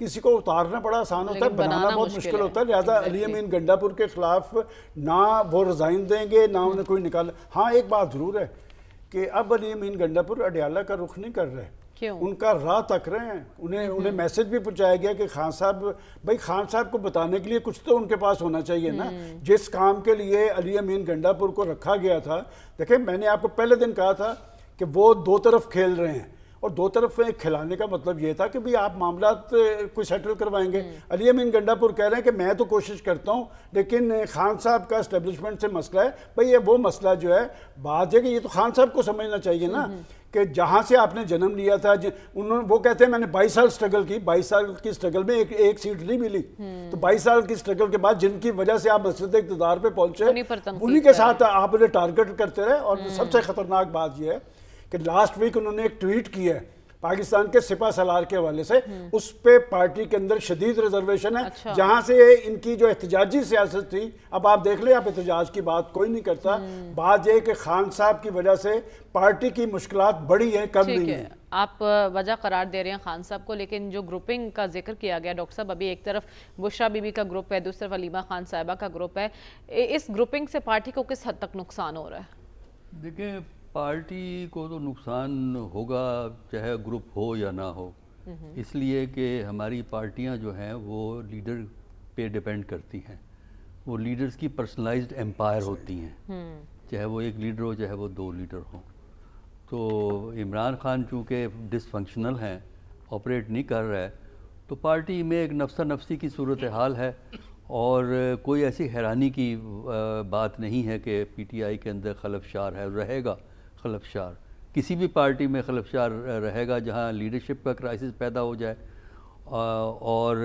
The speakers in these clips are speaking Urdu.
کسی کو اتارنا بڑا آسان ہوتا ہے, بنانا بہت مشکل ہوتا ہے. لہٰذا علی امین گنڈا پور کے خلاف نہ وہ ریزائن دیں گے نہ انہیں کوئی نکالا. ہاں ایک بات ضرور ہے کہ اب علی امین گنڈا پور اڈیالہ کا رخ نہیں کر رہے, ان کا راہ تک رہے ہیں. انہیں میسج بھی پہنچایا گیا کہ خان صاحب, بھائی خان صاحب کو بتانے کے لیے کچھ تو ان کے پاس ہونا چاہیے نا. جس کام کے لیے علی امین گنڈا پور کو رکھا گیا تھا, دیکھیں میں نے آپ کو پہلے دن کہا تھا کہ وہ دو طرف کھیل رہے ہیں, اور دو طرف کھلانے کا مطلب یہ تھا کہ بھی آپ معاملات کوئی سیٹل کروائیں گے. علی امین گنڈا پور کہہ رہے ہیں کہ میں تو کوشش کرتا ہوں لیکن خان صاحب کا اسٹیبلشمنٹ سے مسئلہ ہے. بھئی یہ وہ مسئلہ جو ہے, بات ہے کہ یہ تو خان صاحب کو سمجھنا چاہیے نا کہ جہاں سے آپ نے جنم لیا تھا, وہ کہتے ہیں میں نے 22 سال سٹرگل کی, 22 سال کی سٹرگل میں ایک سیٹ نہیں ملی, تو 22 سال کی سٹرگل کے بعد جن کی وجہ سے آپ مسجد اقتدار پہ پہنچے انہی کے ساتھ آپ انہیں ٹارگٹ کرتے رہے. اور سب سے خطرناک بات یہ ہے کہ لاسٹ ویک انہوں نے ایک ٹویٹ کیا ہے پاکستان کے سپہ سالار کے حوالے سے, اس پہ پارٹی کے اندر شدید ریزرویشن ہے. جہاں سے ان کی جو احتجاجی سیاست تھی, اب آپ دیکھ لیں, آپ احتجاج کی بات کوئی نہیں کرتا. بات یہ کہ خان صاحب کی وجہ سے پارٹی کی مشکلات بڑی ہیں, کم نہیں ہیں. آپ وجہ قرار دے رہے ہیں خان صاحب کو, لیکن جو گروپنگ کا ذکر کیا گیا ڈاکٹر صاحب, ابھی ایک طرف بشرا بی بی کا گروپ ہے, دوسری طرف علیمہ خان صاحبہ کا گروپ ہے, اس گروپنگ سے پارٹی کو کس حد تک نقصان ہو رہا ہے؟ دیکھیں پارٹی کو تو نقصان ہوگا چاہے گروپ ہو یا نہ ہو, اس لیے کہ ہماری پارٹیاں جو ہیں وہ لیڈر پہ ڈیپینڈ کرتی ہیں. وہ لیڈرز کی پرسنلائزڈ ایمپائر ہوتی ہیں, چاہے وہ ایک لیڈر ہو چاہے وہ دو لیڈر ہوں. تو عمران خان چونکہ ڈس فنکشنل ہیں, آپریٹ نہیں کر رہا ہے, تو پارٹی میں ایک نفسہ نفسی کی صورتحال ہے. اور کوئی ایسی حیرانی کی بات نہیں ہے کہ پی ٹی آئی کے اندر خلفشار ہے, رہے گا خلفشار. کسی بھی پارٹی میں خلفشار رہے گا جہاں لیڈرشپ کا کرائسس پیدا ہو جائے. اور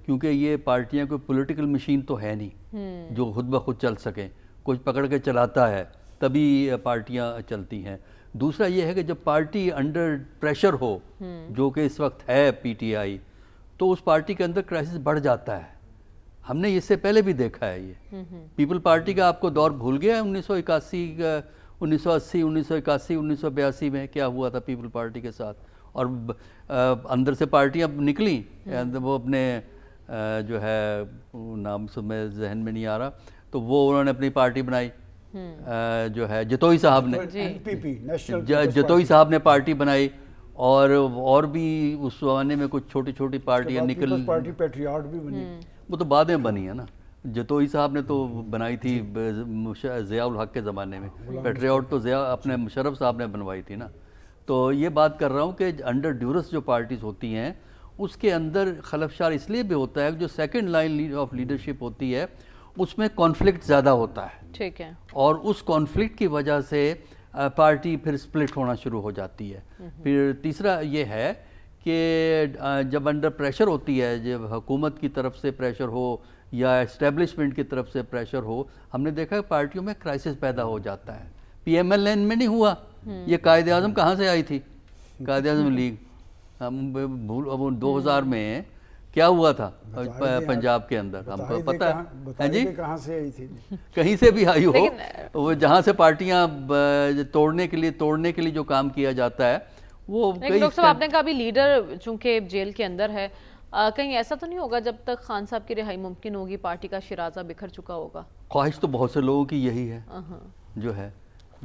کیونکہ یہ پارٹیاں کوئی پولیٹیکل مشین تو ہے نہیں جو خود بخود چل سکیں, کچھ پکڑ کے چلاتا ہے تبھی پارٹیاں چلتی ہیں. دوسرا یہ ہے کہ جب پارٹی انڈر پریشر ہو, جو کہ اس وقت ہے پی ٹی آئی, تو اس پارٹی کے اندر کرائسس بڑھ جاتا ہے. ہم نے اس سے پہلے بھی دیکھا ہے. یہ پیپل پارٹی کا آپ کو دور بھول گیا ہے 1981 1980 1981 1982 میں کیا ہوا تھا پیپل پارٹی کے ساتھ. اور اندر سے پارٹیاں نکلیں, وہ اپنے جو ہے نام سے میں ذہن میں نہیں آ رہا, تو وہ انہوں نے اپنی پارٹی بنائی, جو ہے جتوئی صاحب نے, جتوئی صاحب نے پارٹی بنائی. اور بھی اس زمانے میں کچھ چھوٹی چھوٹی پارٹیاں نکل, پیٹریاٹ بھی بنی, وہ تو بعد میں بنی ہے نا. جتوئی صاحب نے تو بنائی تھی ضیاء الحق کے زمانے میں, پیٹریاٹ تو اپنے مشرف صاحب نے بنوائی تھی نا. تو یہ بات کر رہا ہوں کہ انڈر ڈیورس جو پارٹیز ہوتی ہیں اس کے اندر خلفشار اس لیے بھی ہوتا ہے کہ جو سیکنڈ لائن آف لیڈرشپ ہوتی ہے اس میں کانفلکٹ زیادہ ہوتا ہے. ٹھیک ہے. اور اس کانفلکٹ کی وجہ سے پارٹی پھر سپلٹ ہونا شروع ہو جاتی ہے. پھر تیسرا یہ ہے کہ جب انڈر پریشر ہوتی ہے, جب حکومت کی طرف سے پریشر ہو یا اسٹیبلشمنٹ کی طرف سے پریشر ہو, ہم نے دیکھا کہ پارٹیوں میں کرائسس پیدا ہو جاتا ہے. پی ایم ایل این میں نہیں ہوا, یہ قائد اعظم کہاں سے آئی تھی, قائد اعظم لیگ. ہم 2000 میں کیا ہوا تھا پنجاب کے اندر, ہم کو پتہ ہے جی, کہاں سے آئی تھی, کہیں سے بھی آئی ہو, وہ جہاں سے پارٹیاں توڑنے کے لیے جو کام کیا جاتا ہے وہ. ڈاکٹر صاحب آپ نے کہا ابھی لیڈر چونکہ جیل کے اندر ہے, کہیں ایسا تو نہیں ہوگا جب تک خان صاحب کی رہائی ممکن ہوگی پارٹی کا شرازہ بکھر چکا ہوگا؟ خواہش تو بہت سے لوگوں کی یہی ہے, جو ہے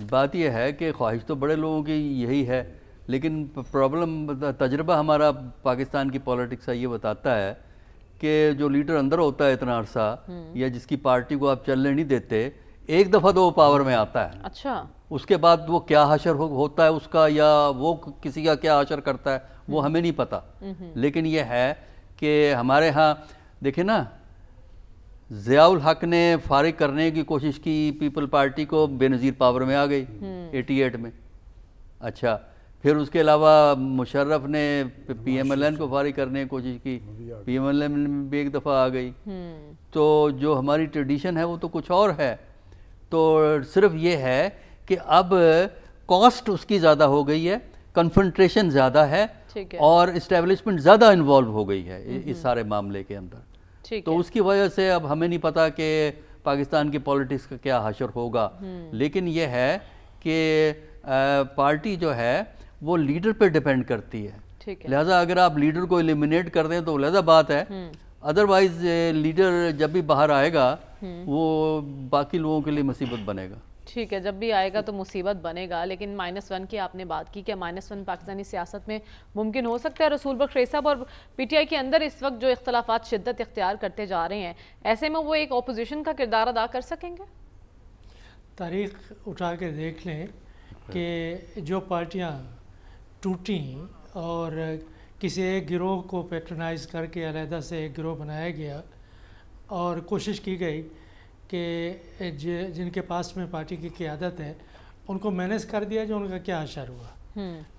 بات یہ ہے کہ خواہش تو بڑے لوگوں کی یہی ہے, لیکن پرابلم تجربہ ہمارا پاکستان کی پولیٹکس کا یہ بتاتا ہے کہ جو لیڈر اندر ہوتا ہے اتنا عرصہ, یا جس کی پارٹی کو آپ چلنے نہیں دیتے, ایک دفعہ تو وہ پاور میں آتا ہے. اچھا. اس کے بعد وہ کیا حشر ہوتا ہے اس کا, یا وہ کسی کا کیا حشر کرتا ہے وہ ہمیں نہیں پتا. لیکن یہ ہے کہ ہمارے ہاں دیکھیں نا, ضیاء الحق نے فارغ کرنے کی کوشش کی پیپل پارٹی کو, بے نظیر پاور میں آ گئی 88 میں. اچھا, پھر اس کے علاوہ مشرف نے پی ایم ایل این کو فارغ کرنے کی کوشش کی, پی ایم ایل این بھی ایک دفعہ آ گئی. تو جو ہماری ٹریڈیشن ہے وہ تو کچھ اور ہے. تو صرف یہ ہے کہ اب کاسٹ اس کی زیادہ ہو گئی ہے, کنفنٹریشن زیادہ ہے, اور اسٹیبلشمنٹ زیادہ انوالو ہو گئی ہے اس سارے معاملے کے اندر. تو اس کی وجہ سے اب ہمیں نہیں پتا کہ پاکستان کی پولیٹکس کا کیا حشر ہوگا. لیکن یہ ہے کہ پارٹی جو ہے وہ لیڈر پہ ڈیپینڈ کرتی ہے. لہٰذا اگر آپ لیڈر کو ایلیمینیٹ کر دیں تو لہذا بات ہے، ادروائز لیڈر جب بھی باہر آئے گا وہ باقی لوگوں کے لیے مصیبت بنے گا. ٹھیک ہے، جب بھی آئے گا تو مصیبت بنے گا. لیکن -1 کی آپ نے بات کی کہ -1 پاکستانی سیاست میں ممکن ہو سکتا ہے. رسول بخش رئیس صاحب اور پی ٹی آئی کے اندر اس وقت جو اختلافات شدت اختیار کرتے جا رہے ہیں، ایسے میں وہ ایک اپوزیشن کا کردار ادا کر سکیں گے؟ تاریخ اٹھا کے دیکھ لیں کہ جو پارٹیاں ٹوٹیں اور کسی ایک گروہ کو پیٹرنائز کر کے علیحدہ سے ایک گروہ بنایا گیا اور کوشش کی گئی کہ جن کے پاس میں پارٹی کی قیادت ہے ان کو مینیج کر دیا جو ان کا کیا اشر ہوا.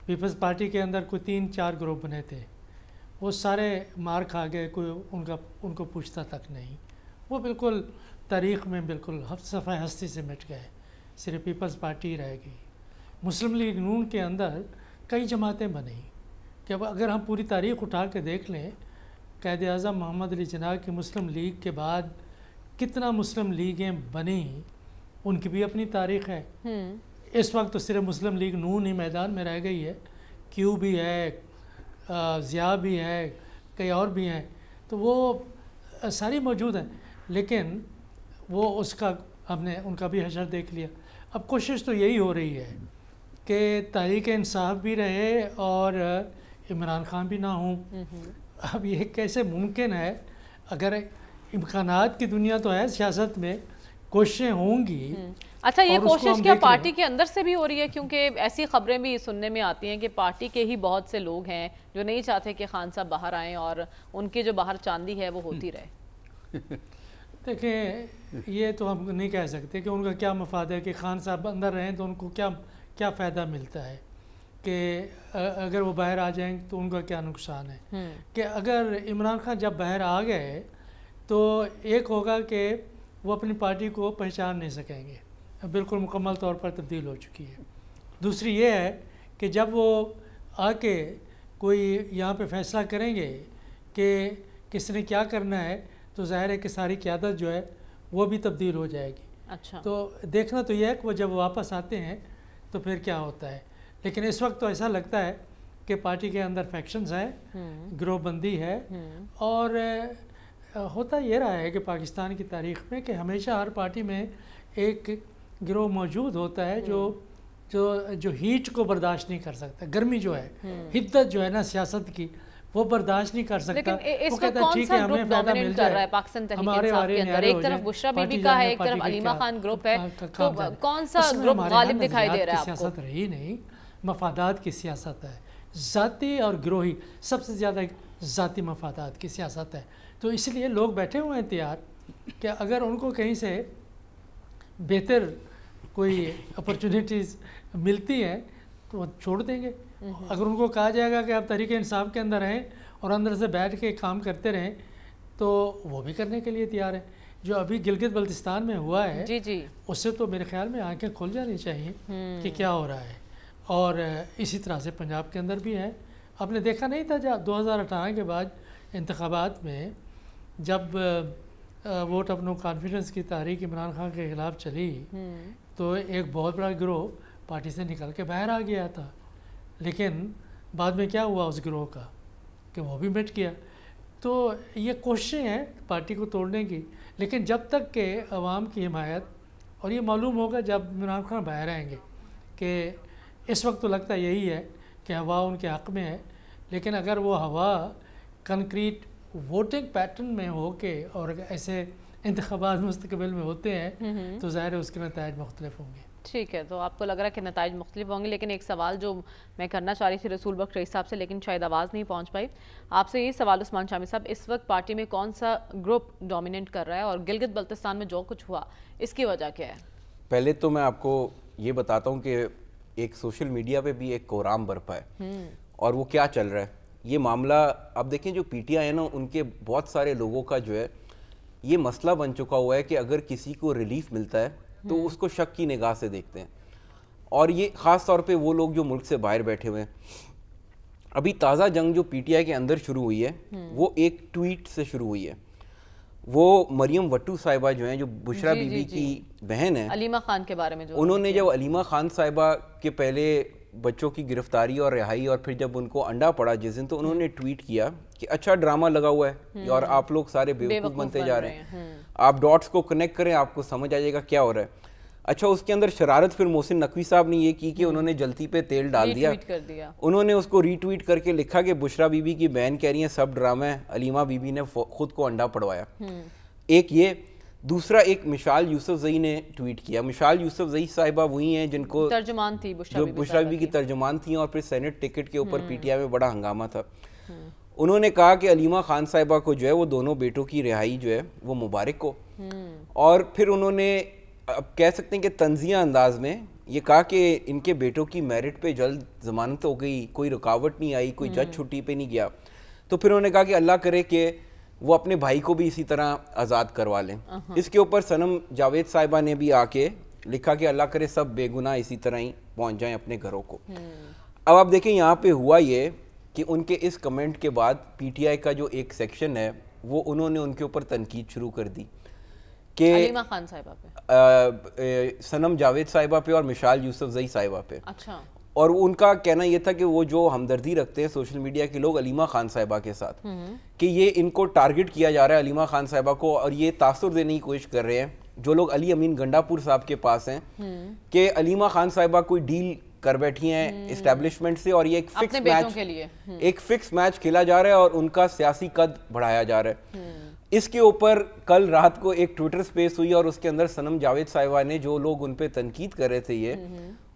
پیپلز پارٹی کے اندر کوئی 3-4 گروہ بنے تھے، وہ سارے مار کھا گئے، کوئی ان کو پوچھتا تک نہیں. وہ بالکل تاریخ میں بالکل صفحہ ہستی سے مٹ گئے، صرف پیپلز پارٹی رہ گئی. مسلم لیگ نون کے اندر کئی جماعتیں بنیں کہ اگر ہم پوری تاریخ اٹھا کے دیکھ لیں، قائد اعظم محمد علی جناح کی مسلم لیگ کے بعد کتنا مسلم لیگیں بنیں، ان کی بھی اپنی تاریخ ہے. اس وقت تو صرف مسلم لیگ نون ہی میدان میں رہ گئی ہے، کیو بھی ہے، ضیاء بھی ہے، کئی اور بھی ہیں، تو وہ ساری موجود ہیں. لیکن وہ اس کا ہم نے ان کا بھی حشر دیکھ لیا. اب کوشش تو یہی ہو رہی ہے کہ تحریک انصاف بھی رہے اور عمران خان بھی نہ ہوں. اب یہ کیسے ممکن ہے؟ اگر امکانات کی دنیا تو ہے سیاست میں، کوششیں ہوں گی. اچھا، یہ کوشش کیا پارٹی کے اندر سے بھی ہو رہی ہے؟ کیونکہ ایسی خبریں بھی سننے میں آتی ہیں کہ پارٹی کے ہی بہت سے لوگ ہیں جو نہیں چاہتے کہ خان صاحب باہر آئیں اور ان کی جو باہر چاندی ہے وہ ہوتی رہے. دیکھیں، یہ تو ہم نہیں کہہ سکتے کہ ان کا کیا مفاد ہے کہ خان صاحب اندر رہیں تو ان کو کیا فائدہ ملتا ہے، کہ اگر وہ باہر آ جائیں تو ان کا کیا نقصان ہے. کہ اگر عمران خان جب باہر آ گئے تو ایک ہوگا کہ وہ اپنی پارٹی کو پہچان نہیں سکیں گے، بالکل مکمل طور پر تبدیل ہو چکی ہے. دوسری یہ ہے کہ جب وہ آ کے کوئی یہاں پہ فیصلہ کریں گے کہ کس نے کیا کرنا ہے تو ظاہر ہے کہ ساری قیادت جو ہے وہ بھی تبدیل ہو جائے گی. اچھا، تو دیکھنا تو یہ ہے کہ وہ جب واپس آتے ہیں تو پھر کیا ہوتا ہے. لیکن اس وقت تو ایسا لگتا ہے کہ پارٹی کے اندر فیکشنز ہیں، گروہ بندی ہے، اور ہوتا یہ رہا ہے کہ پاکستان کی تاریخ میں کہ ہمیشہ ہر پارٹی میں ایک گروہ موجود ہوتا ہے جو ہیٹ کو برداشت نہیں کر سکتا. گرمی جو ہے، حدت جو ہے نا سیاست کی، وہ برداشت نہیں کر سکتا. لیکن اس وقت کون سا گروپ ڈومینیٹ کر رہا ہے پاکستان تحریک انصاف کے اندر؟ ایک طرف بشرا بی بی کا ہے، ایک طرف علیمہ خان گروپ ہے، تو کون سا گروپ غالب دکھائی دے رہا ہے آپ کو؟ سیاست رہی نہیں، مفادات کی سیاست ہے، ذاتی اور گروہی، سب سے زیادہ ذاتی مفادات کی سیاست ہے. تو اس لیے لوگ بیٹھے ہوئے ہیں تیار کہ اگر ان کو کہیں سے بہتر کوئی اپرچونیٹیز ملتی ہیں تو وہ چھوڑ دیں گے. اگر ان کو کہا جائے گا کہ آپ تحریک انصاف کے اندر رہیں اور اندر سے بیٹھ کے کام کرتے رہیں تو وہ بھی کرنے کے لیے تیار ہیں. جو ابھی گلگت بلتستان میں ہوا ہے اس سے تو میرے خیال میں آنکھیں کھل جانی چاہیے کہ کیا ہو رہا ہے. اور اسی طرح سے پنجاب کے اندر بھی ہے. آپ نے دیکھا نہیں تھا جب 2018 کے بعد انتخابات میں جب ووٹ آف نو کانفیڈنس کی تحریک عمران خان کے خلاف چلی تو ایک بہت بڑا گروہ پارٹی سے نکل کے باہر آ گیا تھا. لیکن بعد میں کیا ہوا اس گروہ کا کہ وہ بھی مٹ گیا. تو یہ کوششیں ہیں پارٹی کو توڑنے کی، لیکن جب تک کہ عوام کی حمایت، اور یہ معلوم ہوگا جب عمران خان باہر آئیں گے، کہ اس وقت تو لگتا یہی ہے کہ ہوا ان کے حق میں ہے، لیکن اگر وہ ہوا کنکریٹ ووٹنگ پیٹرن میں ہو کے اور ایسے انتخابات مستقبل میں ہوتے ہیں تو ظاہر ہے اس کے نتائج مختلف ہوں گے. ٹھیک ہے، تو آپ کو لگ رہا ہے کہ نتائج مختلف ہوں گے. لیکن ایک سوال جو میں کرنا چاہ رہی تھی رسول بخش رئیس صاحب سے، لیکن شاید آواز نہیں پہنچ پائی. آپ سے یہی سوال عثمان شامی صاحب، اس وقت پارٹی میں کون سا گروپ ڈومیننٹ کر رہا ہے اور گلگت بلتستان میں جو کچھ ہوا اس کی وجہ کیا ہے؟ پہلے تو میں آپ کو یہ بتاتا ہوں کہ ایک سوشل میڈیا پہ بھی ایک کورام برپا ہے اور وہ کیا چل رہا ہے. یہ معاملہ اب دیکھیں، جو پی ٹی آئی ہے نا، ان کے بہت سارے لوگوں کا جو ہے یہ مسئلہ بن چکا ہوا ہے کہ اگر کسی کو ریلیف ملتا ہے تو اس کو شک کی نگاہ سے دیکھتے ہیں. اور یہ خاص طور پہ وہ لوگ جو ملک سے باہر بیٹھے ہوئے ہیں. ابھی تازہ جنگ جو پی ٹی آئی کے اندر شروع ہوئی ہے وہ ایک ٹویٹ سے شروع ہوئی ہے. وہ مریم وٹو صاحبہ جو ہیں، جو بشرا بی بی کی بہن ہیں، علیمہ خان کے بارے میں جو انہوں نے جب علیمہ خان صاحبہ کے پہلے بچوں کی گرفتاری اور رہائی اور پھر جب ان کو انڈا پڑا جس دن تو انہوں نے ٹویٹ کیا کہ اچھا ڈرامہ لگا ہوا ہے اور آپ لوگ سارے بیوقوف بنتے جا رہے ہیں, آپ ڈاٹس کو کنیکٹ کریں آپ کو سمجھ آ جائے گا کیا ہو رہا ہے. اچھا اس کے اندر شرارت پھر محسن نقوی صاحب نے یہ کی کہ انہوں نے جلتی پہ تیل ڈال دیا, انہوں نے اس کو ری ٹویٹ کر کے لکھا کہ بشرا بی بی کی بہن کہہ رہی ہیں سب ڈرامہ ہے, علیمہ بی بی نے خود کو انڈا پڑوایا. ایک یہ, دوسرا ایک مشال یوسف زئی نے ٹویٹ کیا. مشال یوسف زئی صاحبہ وہی ہیں جن کو ترجمان تھی جو بشرا بی بی کی ترجمان تھیں اور پھر سینٹ ٹکٹ کے اوپر پی ٹی آئی میں بڑا ہنگامہ تھا. انہوں نے کہا کہ علیمہ خان صاحبہ کو جو ہے وہ دونوں بیٹوں کی رہائی جو ہے وہ مبارک ہو, اور پھر انہوں نے اب کہہ سکتے ہیں کہ طنزیہ انداز میں یہ کہا کہ ان کے بیٹوں کی میرٹ پہ جلد ضمانت ہو گئی, کوئی رکاوٹ نہیں آئی, کوئی جج چھٹی پہ نہیں گیا. تو پھر انہوں نے کہا کہ اللہ کرے کہ وہ اپنے بھائی کو بھی اسی طرح آزاد کروا لیں. اس کے اوپر صنم جاوید صاحبہ نے بھی آ کے لکھا کہ اللہ کرے سب بے گناہ اسی طرح ہی پہنچ جائیں اپنے گھروں کو. اب آپ دیکھیں یہاں پہ ہوا یہ کہ ان کے اس کمنٹ کے بعد پی ٹی آئی کا جو ایک سیکشن ہے وہ انہوں نے ان کے اوپر تنقید شروع کر دی کہ علیمہ خان صاحبہ پہ, صنم جاوید صاحبہ پہ اور مشال یوسف زئی صاحبہ پہ. اچھا, اور ان کا کہنا یہ تھا کہ وہ جو ہمدردی رکھتے ہیں سوشل میڈیا کے لوگ علیمہ خان صاحبہ کے ساتھ, کہ یہ ان کو ٹارگٹ کیا جا رہا ہے علیمہ خان صاحبہ کو, اور یہ تاثر دینے کی کوشش کر رہے ہیں جو لوگ علی امین گنڈا پور صاحب کے پاس ہیں کہ علیمہ خان صاحبہ کوئی ڈیل کر بیٹھی ہیں اسٹیبلشمنٹ سے, اور یہ ایک فکس میچ کھیلا جا رہا ہے اور ان کا سیاسی قد بڑھایا جا رہا ہے. اس کے اوپر کل رات کو ایک ٹویٹر سپیس ہوئی اور اس کے اندر صنم جاوید صاحبہ نے جو لوگ ان پہ تنقید کر رہے تھے یہ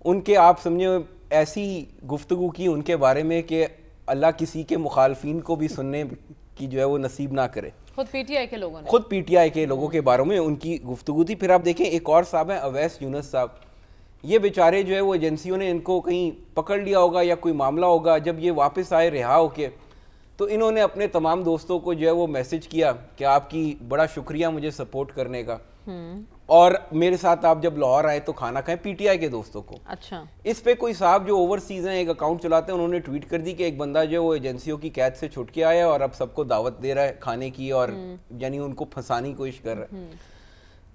ان کے آپ سمجھے ایسی گفتگو کی ان کے بارے میں کہ اللہ کسی کے مخالفین کو بھی سننے کی جو ہے وہ نصیب نہ کرے. خود پی ٹی آئی کے لوگوں نے, خود پی ٹی آئی کے لوگوں کے بارے میں ان کی گفتگو تھی. پھر آپ دیکھیں ایک اور صاحب ہیں اویس یونس صاحب, یہ بیچارے جو ہے وہ ایجنسیوں نے ان کو کہیں پکڑ لیا ہوگا یا کوئی معاملہ ہوگا, جب یہ واپس آئے رہا ہو کے تو انہوں نے اپنے تمام دوستوں کو جو ہے وہ میسج کیا کہ آپ کی بڑا شکریہ مجھے سپورٹ کرنے کا, اور میرے ساتھ آپ جب لاہور آئے تو کھانا کھائیں, پی ٹی آئی کے دوستوں کو. اچھا, اس پہ کوئی صاحب جو اوورسیز ہیں ایک اکاؤنٹ چلاتے ہیں انہوں نے ٹویٹ کر دی کہ ایک بندہ جو ہے وہ ایجنسیوں کی قید سے چھٹ کے آیا اور اب سب کو دعوت دے رہا ہے کھانے کی, اور یعنی ان کو پھنسانے کی کوشش کر رہا ہے.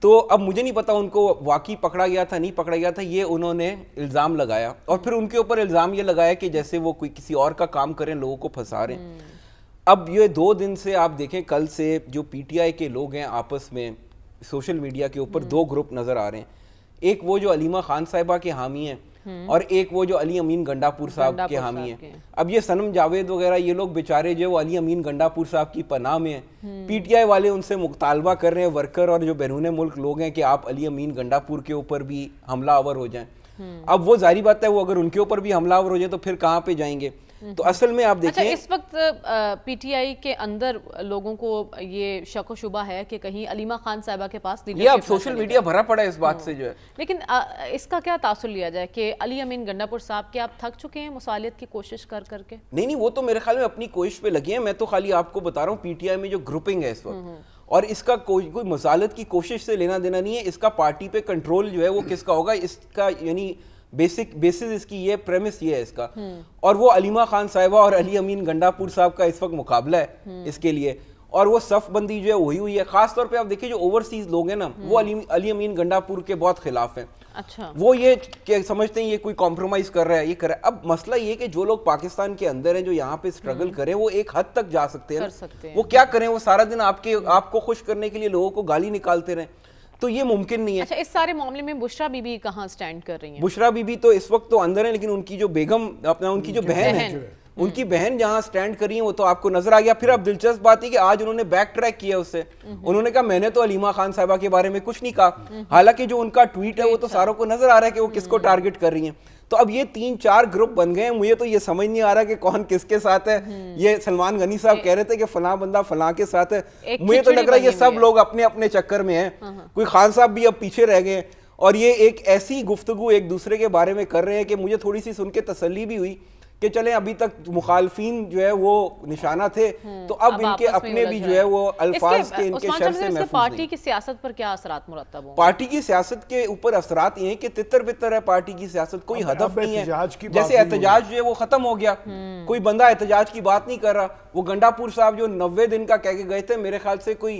تو اب مجھے نہیں پتا ان کو واقعی پکڑا گیا تھا نہیں پکڑا گیا تھا, یہ انہوں نے الزام لگایا, اور پھر ان کے اوپر الزام یہ لگایا کہ جیسے وہ کوئی کسی اور کا کام کریں, لوگوں کو پھنسا رہے ہیں. اب یہ 2 دن سے آپ دیکھیں کل سے جو پی ٹی آئی کے لوگ ہیں آپس میں سوشل میڈیا کے اوپر 2 گروپ نظر آ رہے ہیں, ایک وہ جو علیمہ خان صاحبہ کے حامی ہیں اور ایک وہ جو علی امین گنڈا پور صاحب کے حامی ہیں. اب یہ صنم جاوید وغیرہ یہ لوگ بیچارے جو وہ علی امین گنڈا پور صاحب کی پناہ میں ہیں, پی ٹی آئی والے ان سے مطالبہ کر رہے ہیں ورکر اور جو بیرون ملک لوگ ہیں کہ آپ علی امین گنڈا پور کے اوپر بھی حملہ آور ہو جائیں. اب وہ ظاہری بات ہے وہ اگر ان کے اوپر بھی حملہ آور ہو جائے تو پھر کہاں پہ جائیں گے. تو اصل میں آپ دیکھیں اس وقت پی ٹی آئی کے اندر لوگوں کو یہ شک و شبہ ہے کہ کہیں علیمہ خان صاحبہ کے پاس یہ اب سوشل میڈیا بھرا پڑا ہے اس بات سے جو ہے. لیکن اس کا کیا تاثر لیا جائے کہ علی امین گنڈا پور صاحب کے آپ تھک چکے ہیں مصالحت کی کوشش کر کر کے؟ نہیں وہ تو میرے خیال میں اپنی کوشش پہ لگے ہیں. میں تو خالی آپ کو بتا رہا ہوں پی ٹی آئی میں جو گروپنگ ہے اس وقت, اور اس کا کوئی مصالحت کی کوشش سے لینا دینا نہیں ہے. اس کا پارٹی پہ کنٹرول جو ہے وہ کس کا ہوگا, اس کا یعنی بیسس اس کی یہ پریمس یہ ہے اس کا, اور وہ علیمہ خان صاحبہ اور علی امین گنڈا پور صاحب کا اس وقت مقابلہ ہے اس کے لیے, اور وہ صف بندی جو ہے وہی ہوئی ہے. خاص طور پہ آپ دیکھیں جو اوورسیز لوگ ہیں نا وہ علی امین گنڈا پور کے بہت خلاف ہیں. اچھا, وہ یہ کہ سمجھتے ہیں یہ کوئی کمپرومائز کر رہا ہے, یہ کر رہا ہے. اب مسئلہ یہ کہ جو لوگ پاکستان کے اندر ہیں جو یہاں پہ سٹرگل کریں وہ ایک حد تک جا سکتے ہیں, وہ کیا کریں, وہ سارا دن آپ کو خوش کرنے کے لیے لوگوں کو گالی نکالتے رہیں, تو یہ ممکن نہیں ہے. اچھا, اس سارے معاملے میں بشرا بی بی کہاں سٹینڈ کر رہی ہیں؟ بشرا بی بی تو اس وقت تو اندر ہیں, لیکن ان کی جو بیگم اپنا ان کی جو بہن ہے ان کی بہن جہاں سٹینڈ کری ہیں وہ تو آپ کو نظر آ گیا. پھر اب دلچسپ بات ہے کہ آج انہوں نے بیک ٹریک کیا اس سے, انہوں نے کہا میں نے تو علیمہ خان صاحبہ کے بارے میں کچھ نہیں کہا, حالانکہ جو ان کا ٹویٹ ہے وہ تو ساروں کو نظر آ رہا ہے کہ وہ کس کو ٹارگٹ کر رہی ہیں. تو اب یہ 3-4 گروپ بن گئے ہیں. مجھے تو یہ سمجھ نہیں آ رہا کہ کون کس کے ساتھ ہے. یہ سلمان غنی صاحب کہہ رہے تھے کہ فلاں بندہ فلاں کے ساتھ ہے, مجھے تو لگ رہا ہے یہ سب لوگ اپنے اپنے چکر میں ہیں. کوئی خان صاحب بھی اب پیچھے رہ گئے, اور یہ ایک ایسی گفتگو ایک دوسرے کے بارے میں کر رہے ہیں کہ مجھے تھوڑی سی سن کے تسلی بھی ہوئی کہ چلیں ابھی تک مخالفین جو ہے وہ نشانہ تھے, تو اب ان کے اپنے بھی جو ہے وہ الفاظ کے ان کے شر سے محفوظ پارٹی کی سیاست پر کیا اثرات مرتب ہوں؟ پارٹی کی سیاست کے اوپر اثرات یہ ہیں کہ تتر بتر ہے پارٹی کی سیاست, کوئی ہدف نہیں ہے. جیسے احتجاج جو ہے وہ ختم ہو گیا, کوئی بندہ احتجاج کی بات نہیں کر رہا. وہ گنڈا پور صاحب جو 90 دن کا کہہ کے گئے تھے, میرے خیال سے کوئی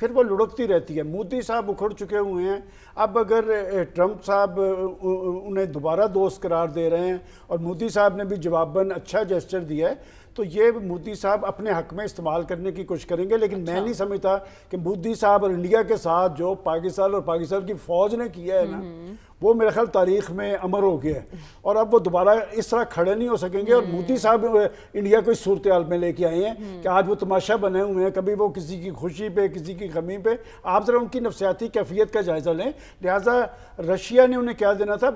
پھر وہ لڑکتی رہتی ہے. مودی صاحب اکھڑ چکے ہوئے ہیں. اب اگر ٹرمپ صاحب انہیں دوبارہ دوست قرار دے رہے ہیں اور مودی صاحب نے بھی جواباً اچھا جیسچر دیا ہے, تو یہ مودی صاحب اپنے حق میں استعمال کرنے کی کوشش کریں گے. لیکن میں نہیں سمجھتا کہ مودی صاحب اور انڈیا کے ساتھ جو پاکستان اور پاکستان کی فوج نے کیا ہے نا, وہ میرے خیال تاریخ میں امر ہو گیا ہے, اور اب وہ دوبارہ اس طرح کھڑے نہیں ہو سکیں گے. اور مودی صاحب انڈیا کو اس صورتحال میں لے کے آئے ہیں کہ آج وہ تماشا بنے ہوئے ہیں, کبھی وہ کسی کی خوشی پہ کسی کی غمی پہ. آپ ذرا ان کی نفسیاتی کیفیت کا جائزہ لیں. لہٰذا رشیا نے انہیں کیا دینا تھا,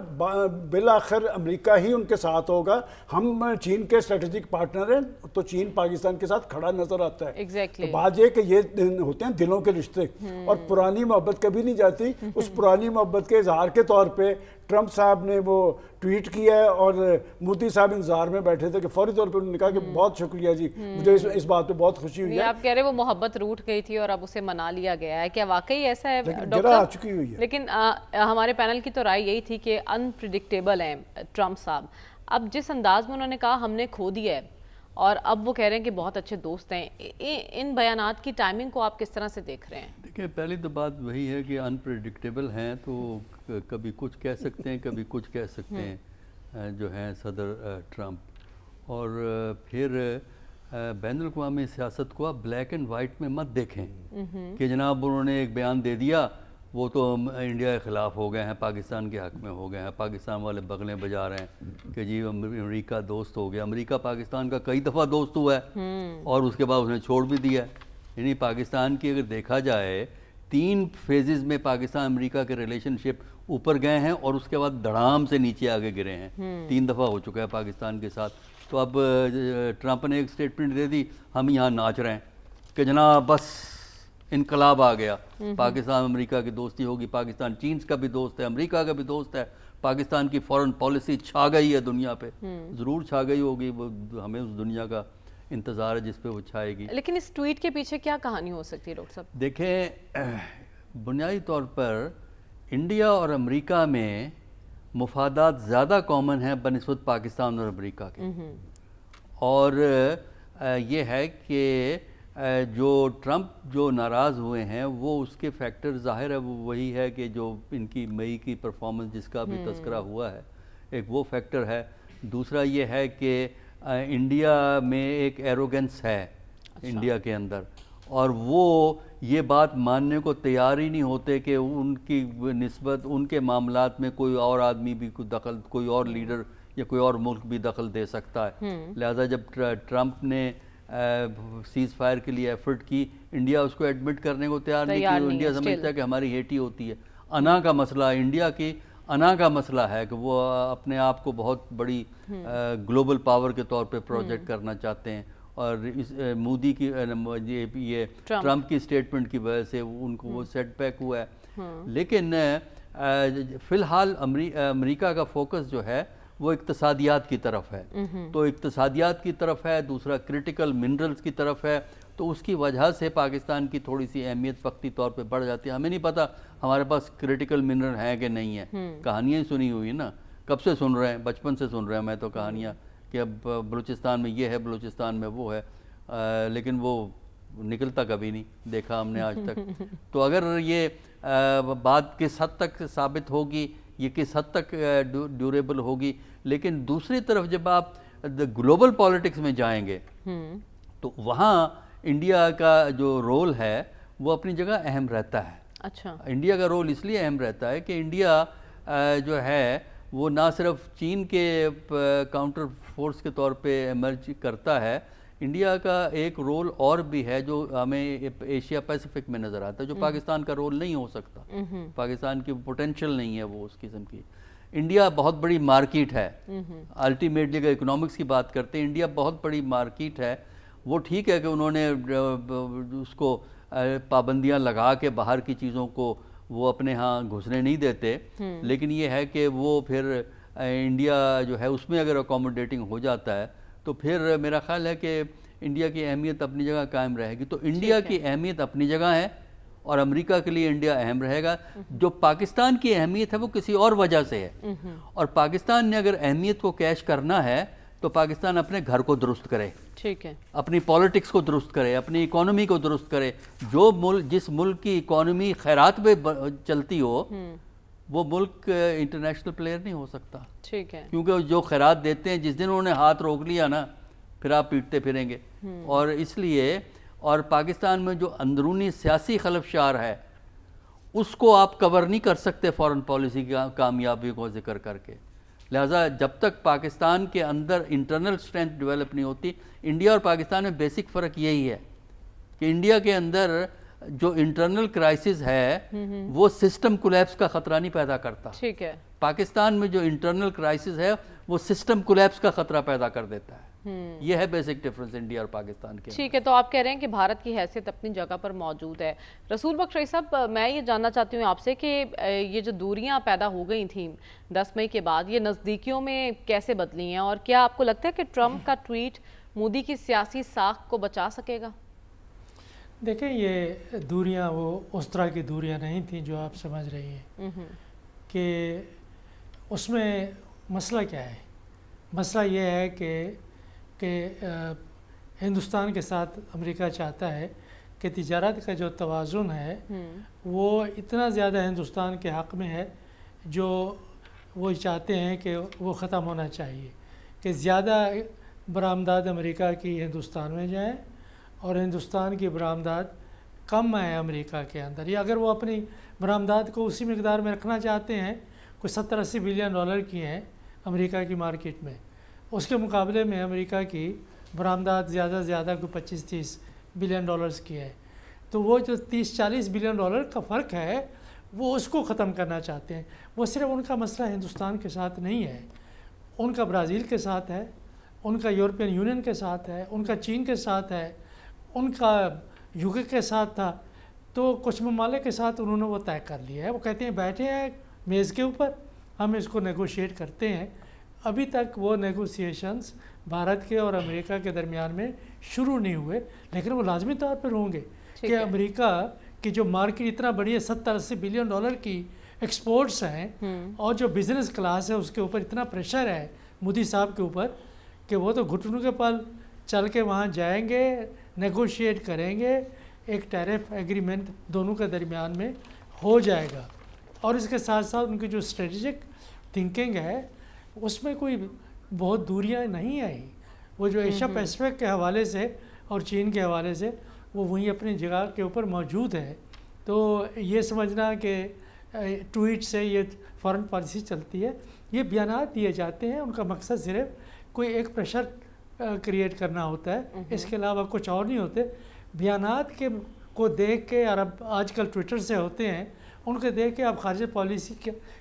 بالآخر امریکہ ہی ان کے ساتھ ہوگا. ہم چین کے اسٹریٹجک پارٹنر ہیں, تو چین پاکستان کے ساتھ کھڑا نظر آتا ہے. تو بات یہ کہ یہ ہوتے ہیں دلوں کے رشتے, اور پرانی محبت کبھی نہیں جاتی. اس پرانی محبت کے اظہار کے طور پہ ٹرمپ صاحب نے وہ ٹویٹ کیا ہے, اور مودی صاحب انتظار میں بیٹھے تھے کہ فوری طور پہ انہوں نے کہا کہ بہت شکریہ جی, مجھے اس بات پہ بہت خوشی ہوئی ہے. آپ کہہ رہے وہ محبت روٹ گئی تھی اور اب اسے منا لیا گیا ہے, کیا واقعی ایسا ہے ڈاکٹر آ چکی ہوئی ہے؟ لیکن ہمارے پینل کی تو رائے یہی تھی کہ انپریڈکٹیبل ہیں ٹرمپ صاحب. اب جس انداز میں انہوں نے کہا ہم نے کھو دیا ہے, اور اب وہ کہہ رہے ہیں کہ بہت اچھے دوست ہیں, ان بیانات کی ٹائمنگ کو آپ کس طرح سے دیکھ رہے ہیں؟ دیکھیں, پہلی تو بات وہی ہے کہ انپریڈکٹیبل ہیں, تو کبھی کچھ کہہ سکتے ہیں کبھی کچھ کہہ سکتے ہیں جو ہیں صدر ٹرمپ. اور پھر بین الاقوامی سیاست کو آپ بلیک اینڈ وائٹ میں مت دیکھیں کہ جناب انہوں نے ایک بیان دے دیا, وہ تو انڈیا کے خلاف ہو گئے ہیں, پاکستان کے حق میں ہو گئے ہیں, پاکستان والے بغلیں بجا رہے ہیں کہ جی امریکہ دوست ہو گیا. امریکہ پاکستان کا کئی دفعہ دوست ہوا ہے اور اس کے بعد اس نے چھوڑ بھی دیا ہے. یعنی پاکستان کی اگر دیکھا جائے 3 فیزز میں پاکستان امریکہ کے ریلیشن شپ اوپر گئے ہیں, اور اس کے بعد دھڑام سے نیچے آگے گرے ہیں. 3 دفعہ ہو چکا ہے پاکستان کے ساتھ. تو اب ٹرمپ نے ایک سٹیٹمنٹ دے دی, ہم یہاں ناچ رہے ہیں کہ جناب بس انقلاب آ گیا, پاکستان امریکہ کی دوستی ہوگی, پاکستان چین کا بھی دوست ہے, امریکہ کا بھی دوست ہے, پاکستان کی فورن پالیسی چھا گئی ہے دنیا پہ. ضرور چھا گئی ہوگی, وہ ہمیں اس دنیا کا انتظار ہے جس پہ وہ چھائے گی. لیکن اس ٹویٹ کے پیچھے کیا کہانی ہو سکتی ہے ڈاکٹر صاحب؟ دیکھیں, بنیادی طور پر انڈیا اور امریکہ میں مفادات زیادہ کامن ہیں بنسبت پاکستان اور امریکہ کے. اور یہ ہے کہ جو ٹرمپ جو ناراض ہوئے ہیں وہ اس کے فیکٹر ظاہر ہے وہ وہی ہے کہ جو ان کی مئی کی پرفارمنس جس کا بھی تذکرہ ہوا ہے, ایک وہ فیکٹر ہے. دوسرا یہ ہے کہ انڈیا میں ایک ایروگنس ہے انڈیا کے اندر, اور وہ یہ بات ماننے کو تیار ہی نہیں ہوتے کہ ان کی نسبت ان کے معاملات میں کوئی اور آدمی بھی دخل, کوئی اور لیڈر یا کوئی اور ملک بھی دخل دے سکتا ہے. لہذا جب ٹرمپ نے سیز فائر کے لیے ایفرٹ کی, انڈیا اس کو ایڈمٹ کرنے کو تیار نہیں کی. انڈیا سمجھتا ہے کہ ہماری ہیٹی ہوتی ہے. انا کا مسئلہ, انڈیا کی انا کا مسئلہ ہے کہ وہ اپنے آپ کو بہت بڑی گلوبل پاور کے طور پہ پروجیکٹ کرنا چاہتے ہیں, اور مودی کی یہ ٹرمپ کی سٹیٹمنٹ کی وجہ سے ان کو وہ سیٹ بیک ہوا ہے. لیکن فی الحال امریکہ کا فوکس جو ہے وہ اقتصادیات کی طرف ہے. تو اقتصادیات کی طرف ہے, دوسرا کرٹیکل منرلز کی طرف ہے. تو اس کی وجہ سے پاکستان کی تھوڑی سی اہمیت وقتی طور پہ بڑھ جاتی ہے. ہمیں نہیں پتا ہمارے پاس کرٹیکل منرل ہیں کہ نہیں ہیں. کہانیاں ہی سنی ہوئی نا, کب سے سن رہے ہیں, بچپن سے سن رہے ہیں میں تو کہانیاں کہ اب بلوچستان میں یہ ہے, بلوچستان میں وہ ہے, لیکن وہ نکلتا کبھی نہیں دیکھا ہم نے آج تک. تو اگر یہ بات کس حد تک ثابت ہوگی, یہ کس حد تک ڈیوریبل ہوگی. لیکن دوسری طرف جب آپ گلوبل پالیٹکس میں جائیں گے تو وہاں انڈیا کا جو رول ہے وہ اپنی جگہ اہم رہتا ہے. اچھا, انڈیا کا رول اس لیے اہم رہتا ہے کہ انڈیا جو ہے وہ نہ صرف چین کے کاؤنٹر فورس کے طور پہ ایمرج کرتا ہے, انڈیا کا ایک رول اور بھی ہے جو ہمیں ایشیا پیسیفک میں نظر آتا ہے, جو پاکستان کا رول نہیں ہو سکتا. پاکستان کی پوٹینشل نہیں ہے وہ اس قسم کی. انڈیا بہت بڑی مارکیٹ ہے. الٹیمیٹلی اگر اکنامکس کی بات کرتے ہیں, انڈیا بہت بڑی مارکیٹ ہے. وہ ٹھیک ہے کہ انہوں نے اس کو پابندیاں لگا کے باہر کی چیزوں کو وہ اپنے ہاں گھسنے نہیں دیتے, لیکن یہ ہے کہ وہ پھر انڈیا جو ہے اس میں اگر اکوموڈیٹنگ ہو جاتا ہے تو پھر میرا خیال ہے کہ انڈیا کی اہمیت اپنی جگہ قائم رہے گی. تو انڈیا کی اہمیت اپنی جگہ ہے اور امریکہ کے لیے انڈیا اہم رہے گا. جو پاکستان کی اہمیت ہے وہ کسی اور وجہ سے ہے, اور پاکستان نے اگر اہمیت کو کیش کرنا ہے تو پاکستان اپنے گھر کو درست کرے, ٹھیک ہے, اپنی پالیٹکس کو درست کرے, اپنی اکانومی کو درست کرے. جس ملک کی اکانومی خیرات پہ چلتی ہو وہ ملک انٹرنیشنل پلیئر نہیں ہو سکتا. ٹھیک ہے, کیونکہ جو خیرات دیتے ہیں, جس دن انہوں نے ہاتھ روک لیا نا پھر آپ پیٹتے پھریں گے. اور اس لیے اور پاکستان میں جو اندرونی سیاسی خلفشار ہے اس کو آپ کور نہیں کر سکتے فارن پالیسی کی کامیابی کو ذکر کر کے. لہٰذا جب تک پاکستان کے اندر انٹرنل اسٹرینتھ ڈیولپ نہیں ہوتی, انڈیا اور پاکستان میں بیسک فرق یہی ہے کہ انڈیا کے اندر جو انٹرنل کرائسس ہے وہ سسٹم کولیپس کا خطرہ نہیں پیدا کرتا. ٹھیک ہے, پاکستان میں جو انٹرنل کرائسس ہے وہ سسٹم کولیپس کا خطرہ پیدا کر دیتا ہے. یہ ہے بیسک ڈفرنس انڈیا اور پاکستان کے. ٹھیک ہے, تو آپ کہہ رہے ہیں کہ بھارت کی حیثیت اپنی جگہ پر موجود ہے. رسول بخش رئی صاحب, میں یہ جاننا چاہتی ہوں آپ سے کہ یہ جو دوریاں پیدا ہو گئی تھیں 10 مئی کے بعد, یہ نزدیکیوں میں کیسے بدلی ہیں, اور کیا آپ کو لگتا ہے کہ ٹرمپ کا ٹویٹ مودی کی سیاسی ساکھ کو بچا سکے گا؟ دیکھیں, یہ دوریاں وہ اس طرح کی دوریاں نہیں تھیں جو آپ سمجھ رہی ہیں. کہ اس میں مسئلہ کیا ہے؟ مسئلہ یہ ہے کہ ہندوستان کے ساتھ امریکہ چاہتا ہے کہ تجارت کا جو توازن ہے وہ اتنا زیادہ ہندوستان کے حق میں ہے جو وہ چاہتے ہیں کہ وہ ختم ہونا چاہیے, کہ زیادہ برآمدات امریکہ کی ہندوستان میں جائیں اور ہندوستان کی برآمدات کم آئیں امریکہ کے اندر. یا اگر وہ اپنی برآمدات کو اسی مقدار میں رکھنا چاہتے ہیں, کوئی 70-80 بلین ڈالر کی ہیں امریکہ کی مارکیٹ میں, اس کے مقابلے میں امریکہ کی برآمدات زیادہ سے زیادہ کوئی 25-30 بلین ڈالرز کی ہے, تو وہ جو 30-40 بلین ڈالر کا فرق ہے وہ اس کو ختم کرنا چاہتے ہیں. وہ صرف ان کا مسئلہ ہندوستان کے ساتھ نہیں ہے, ان کا برازیل کے ساتھ ہے, ان کا یورپین یونین کے ساتھ ہے, ان کا چین کے ساتھ ہے, ان کا UK کے ساتھ تھا. تو کچھ ممالک کے ساتھ انہوں نے وہ طے کر لیا ہے. وہ کہتے ہیں بیٹھے ہیں میز کے اوپر, ہم اس کو نیگوشیٹ کرتے ہیں. ابھی تک وہ نیگوسیشنز بھارت کے اور امریکہ کے درمیان میں شروع نہیں ہوئے, لیکن وہ لازمی طور پر ہوں گے کہ امریکہ کی جو مارکیٹ اتنا بڑی ہے, 70-80 بلین ڈالر کی ایکسپورٹس ہیں, اور جو بزنس کلاس ہے اس کے اوپر اتنا پریشر ہے مودی صاحب کے اوپر کہ وہ تو گھٹنوں کے پل چل کے وہاں جائیں گے, نیگوشیٹ کریں گے, ایک ٹیرف ایگریمنٹ دونوں کے درمیان میں ہو جائے گا. اور اس کے ساتھ ساتھ ان کی جو اسٹریٹجک تھنکنگ ہے اس میں کوئی بہت دوریاں نہیں آئیں. وہ جو ایشیا پیسفک کے حوالے سے اور چین کے حوالے سے وہ وہیں اپنی جگہ کے اوپر موجود ہے. تو یہ سمجھنا کہ ٹویٹ سے یہ فارن پالیسی چلتی ہے, یہ بیانات دیے جاتے ہیں, ان کا مقصد صرف کوئی ایک پریشر کریٹ کرنا ہوتا ہے, اس کے علاوہ کچھ اور نہیں ہوتے. بیانات کے کو دیکھ کے, اور اب آج کل ٹویٹر سے ہوتے ہیں, ان کو دیکھ کے آپ خارجہ پالیسی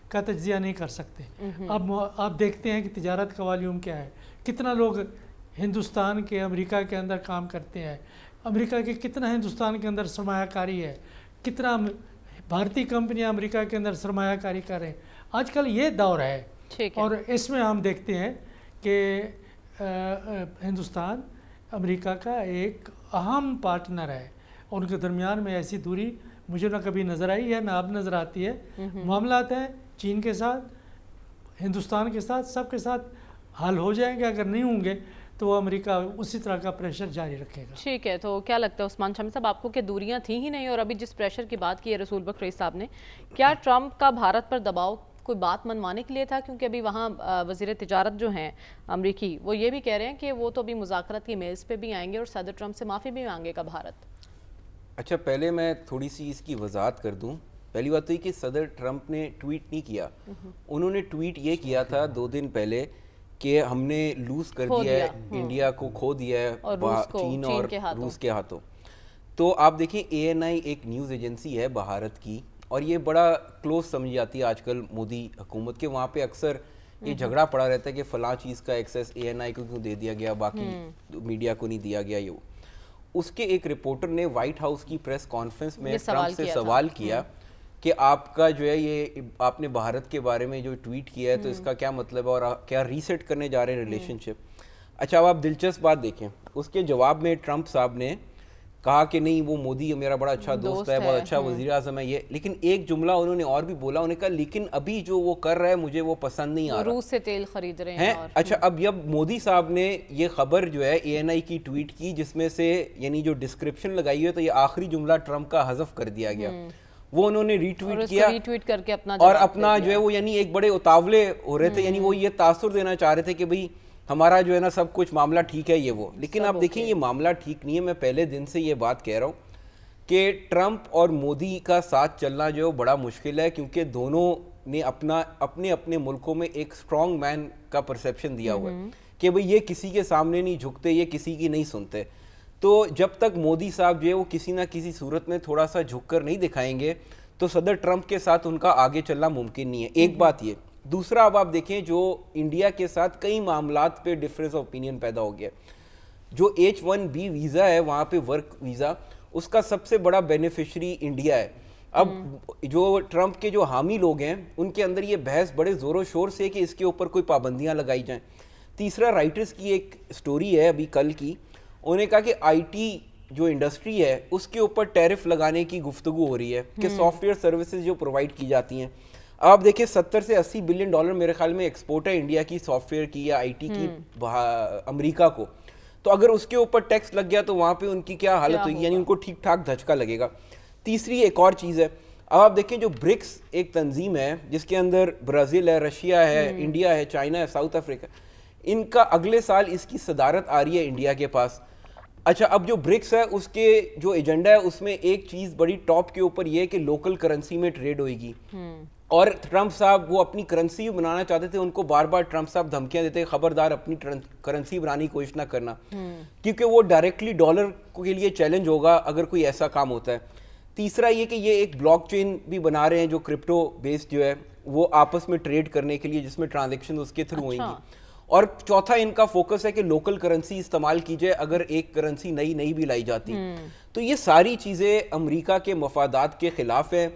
کا تجزیہ نہیں کر سکتے. اب آپ دیکھتے ہیں کہ تجارت کا والیوم کیا ہے, کتنا لوگ ہندوستان کے امریکہ کے اندر کام کرتے ہیں, امریکہ کے کتنا ہندوستان کے اندر سرمایہ کاری ہے, کتنا بھارتی کمپنیاں امریکہ کے اندر سرمایہ کاری کر رہے ہیں. آج کل یہ دور ہے, اور اس میں ہم دیکھتے ہیں کہ ہندوستان امریکہ کا ایک اہم پارٹنر ہے. ان کے درمیان میں ایسی دوری مجھے نہ کبھی نظر آئی ہے نہ اب نظر آتی ہے. معاملات ہیں چین کے ساتھ, ہندوستان کے ساتھ, سب کے ساتھ حل ہو جائیں گے. اگر نہیں ہوں گے تو وہ امریکہ اسی طرح کا پریشر جاری رکھے گا. ٹھیک ہے, تو کیا لگتا ہے عثمان شامی صاحب آپ کو کہ دوریاں تھیں ہی نہیں, اور ابھی جس پریشر کی بات کی ہے رسول بخش رئی صاحب نے, کیا ٹرمپ کا بھارت پر دباؤ کوئی بات منوانے کے لیے تھا؟ کیونکہ ابھی وہاں وزیر تجارت جو ہیں امریکی, وہ یہ بھی کہہ رہے ہیں کہ وہ تو ابھی مذاکرات کی میز پہ بھی آئیں گے اور صدر ٹرمپ سے معافی بھی مانگے گا بھارت. اچھا, پہلے میں تھوڑی سی اس کی وضاحت کر دوں. پہلی بات تو یہ کہ صدر ٹرمپ نے ٹویٹ نہیں کیا, انہوں نے ٹویٹ یہ کیا تھا 2 دن پہلے کہ ہم نے لوز کر دیا ہے, انڈیا کو کھو دیا ہے چین اور روس کے ہاتھوں. تو آپ دیکھیں ANI ایک نیوز ایجنسی ہے بھارت کی, اور یہ بڑا کلوز سمجھی جاتی ہے آج کل مودی حکومت کے. وہاں پہ اکثر یہ جھگڑا پڑا رہتا ہے کہ فلاں چیز کا ایکسیس ANI کو کیوں دے دیا گیا, باقی میڈیا کو نہیں دیا گیا. یہ اس کے ایک رپورٹر نے وائٹ ہاؤس کی پریس کانفرنس میں ٹرمپ سے سوال کیا کہ آپ کا جو ہے یہ آپ نے بھارت کے بارے میں جو ٹویٹ کیا ہے تو اس کا کیا مطلب ہے, اور کیا ریسیٹ کرنے جا رہے ہیں ریلیشن شپ. اچھا, اب آپ دلچسپ بات دیکھیں, اس کے جواب میں ٹرمپ صاحب نے کہا کہ نہیں وہ مودی میرا بڑا اچھا دوست ہے, بہت اچھا وزیر اعظم ہے یہ, لیکن ایک جملہ انہوں نے اور بھی بولا, انہوں نے کہا لیکن ابھی جو وہ کر رہا ہے مجھے وہ پسند نہیں آ رہا, روس سے تیل خرید رہے ہیں. اچھا اب مودی صاحب نے یہ خبر جو ہے ANI کی ٹویٹ کی جس میں سے یعنی جو ڈسکرپشن لگائی ہے تو یہ آخری جملہ ٹرمپ کا حذف کر دیا گیا, وہ انہوں نے ری ٹویٹ کیا کر کے اور اپنا جو ہے وہ یعنی ایک بڑے اتاولے ہو رہے تھے, یعنی وہ یہ تاثر دینا چاہ رہے تھے کہ بھئی ہمارا جو ہے نا سب کچھ معاملہ ٹھیک ہے یہ وہ, لیکن آپ دیکھیں یہ معاملہ ٹھیک نہیں ہے. میں پہلے دن سے یہ بات کہہ رہا ہوں کہ ٹرمپ اور مودی کا ساتھ چلنا جو ہے بڑا مشکل ہے, کیونکہ دونوں نے اپنے اپنے ملکوں میں ایک اسٹرانگ مین کا پرسیپشن دیا ہوا ہے کہ بھئی یہ کسی کے سامنے نہیں جھکتے, یہ کسی کی نہیں سنتے. تو جب تک مودی صاحب جو ہے وہ کسی نہ کسی صورت میں تھوڑا سا جھک کر نہیں دکھائیں گے تو صدر ٹرمپ کے ساتھ ان کا آگے چلنا ممکن نہیں ہے. ایک بات یہ. دوسرا اب آپ دیکھیں جو انڈیا کے ساتھ کئی معاملات پہ ڈفرینس آف اوپینین پیدا ہو گیا, جو H1B ویزا ہے وہاں پہ ورک ویزا, اس کا سب سے بڑا بینیفیشری انڈیا ہے. اب جو ٹرمپ کے جو حامی لوگ ہیں ان کے اندر یہ بحث بڑے زور و شور سے کہ اس کے اوپر کوئی پابندیاں لگائی جائیں. تیسرا رائٹرز کی ایک سٹوری ہے ابھی کل کی, انہوں نے کہا کہ IT جو انڈسٹری ہے اس کے اوپر ٹیرف لگانے کی گفتگو ہو رہی ہے کہ سافٹ ویئر سروسز جو پرووائڈ کی جاتی ہیں. آپ دیکھیں 70 سے 80 بلین ڈالر میرے خیال میں ایکسپورٹ ہے انڈیا کی سافٹ ویئر کی یا IT کی امریکہ کو, تو اگر اس کے اوپر ٹیکس لگ گیا تو وہاں پہ ان کی کیا حالت ہوگی, یعنی ان کو ٹھیک ٹھاک دھچکا لگے گا. تیسری ایک اور چیز ہے, اب آپ دیکھیں جو برکس ایک تنظیم ہے جس کے اندر برازیل ہے, رشیا ہے, انڈیا ہے, چائنا ہے, ساؤتھ افریقہ, ان کا اگلے سال اس کی صدارت آ رہی ہے انڈیا کے پاس. اچھا اب جو برکس ہے اس کے جو ایجنڈا ہے اس میں ایک چیز بڑی ٹاپ کے اوپر یہ ہے کہ لوکل کرنسی میں ٹریڈ ہوئے گی, اور ٹرمپ صاحب وہ اپنی کرنسی بنانا چاہتے تھے, ان کو بار بار ٹرمپ صاحب دھمکیاں دیتے خبردار اپنی کرنسی بنانے کی کوشش نہ کرنا, کیونکہ وہ ڈائریکٹلی ڈالر کے لیے چیلنج ہوگا اگر کوئی ایسا کام ہوتا ہے. تیسرا یہ کہ یہ ایک بلاک چین بھی بنا رہے ہیں جو کرپٹو بیسڈ جو ہے وہ آپس میں ٹریڈ کرنے کے لیے, جس میں ٹرانزیکشن اس کے تھرو ہوئیں گی. اور چوتھا ان کا فوکس ہے کہ لوکل کرنسی استعمال کی جائے اگر ایک کرنسی نئی بھی لائی جاتی. تو یہ ساری چیزیں امریکہ کے مفادات کے خلاف ہیں.